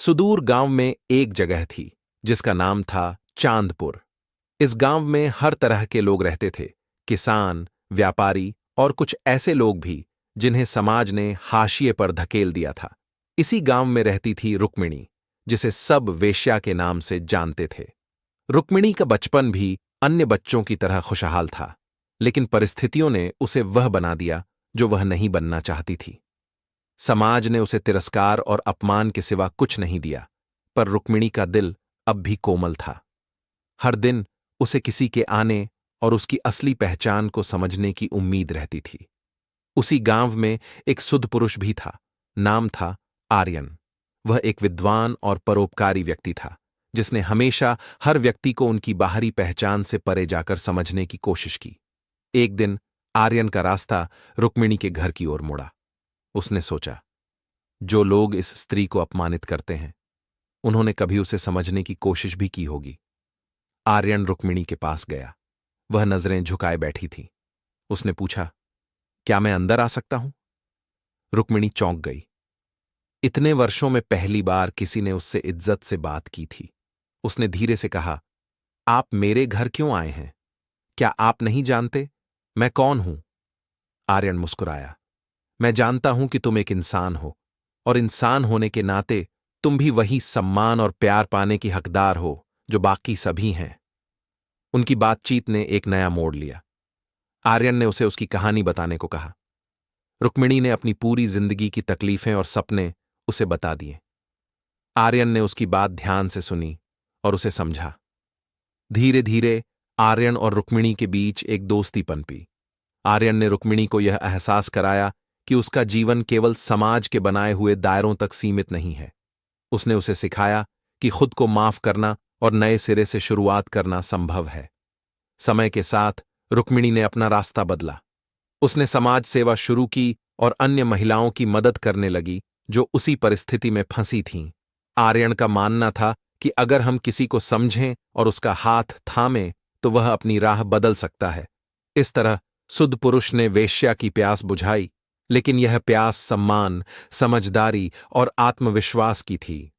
सुदूर गांव में एक जगह थी जिसका नाम था चांदपुर। इस गांव में हर तरह के लोग रहते थे, किसान, व्यापारी और कुछ ऐसे लोग भी जिन्हें समाज ने हाशिए पर धकेल दिया था। इसी गांव में रहती थी रुक्मिणी, जिसे सब वेश्या के नाम से जानते थे। रुक्मिणी का बचपन भी अन्य बच्चों की तरह खुशहाल था, लेकिन परिस्थितियों ने उसे वह बना दिया जो वह नहीं बनना चाहती थी। समाज ने उसे तिरस्कार और अपमान के सिवा कुछ नहीं दिया, पर रुक्मिणी का दिल अब भी कोमल था। हर दिन उसे किसी के आने और उसकी असली पहचान को समझने की उम्मीद रहती थी। उसी गांव में एक सुध पुरुष भी था, नाम था आर्यन। वह एक विद्वान और परोपकारी व्यक्ति था, जिसने हमेशा हर व्यक्ति को उनकी बाहरी पहचान से परे जाकर समझने की कोशिश की। एक दिन आर्यन का रास्ता रुक्मिणी के घर की ओर मुड़ा। उसने सोचा, जो लोग इस स्त्री को अपमानित करते हैं, उन्होंने कभी उसे समझने की कोशिश भी की होगी। आर्यन रुक्मिणी के पास गया। वह नजरें झुकाए बैठी थी। उसने पूछा, क्या मैं अंदर आ सकता हूं? रुक्मिणी चौंक गई। इतने वर्षों में पहली बार किसी ने उससे इज्जत से बात की थी। उसने धीरे से कहा, आप मेरे घर क्यों आए हैं? क्या आप नहीं जानते मैं कौन हूं? आर्यन मुस्कुराया, मैं जानता हूं कि तुम एक इंसान हो, और इंसान होने के नाते तुम भी वही सम्मान और प्यार पाने की हकदार हो जो बाकी सभी हैं। उनकी बातचीत ने एक नया मोड़ लिया। आर्यन ने उसे उसकी कहानी बताने को कहा। रुक्मिणी ने अपनी पूरी जिंदगी की तकलीफें और सपने उसे बता दिए। आर्यन ने उसकी बात ध्यान से सुनी और उसे समझा। धीरे धीरे आर्यन और रुक्मिणी के बीच एक दोस्ती पनपी। आर्यन ने रुक्मिणी को यह एहसास कराया कि उसका जीवन केवल समाज के बनाए हुए दायरों तक सीमित नहीं है। उसने उसे सिखाया कि खुद को माफ करना और नए सिरे से शुरुआत करना संभव है। समय के साथ रुक्मिणी ने अपना रास्ता बदला। उसने समाज सेवा शुरू की और अन्य महिलाओं की मदद करने लगी जो उसी परिस्थिति में फंसी थीं। आर्यन का मानना था कि अगर हम किसी को समझें और उसका हाथ थामें तो वह अपनी राह बदल सकता है। इस तरह सुध पुरुष ने वेश्या की प्यास बुझाई, लेकिन यह प्यास सम्मान, समझदारी और आत्मविश्वास की थी।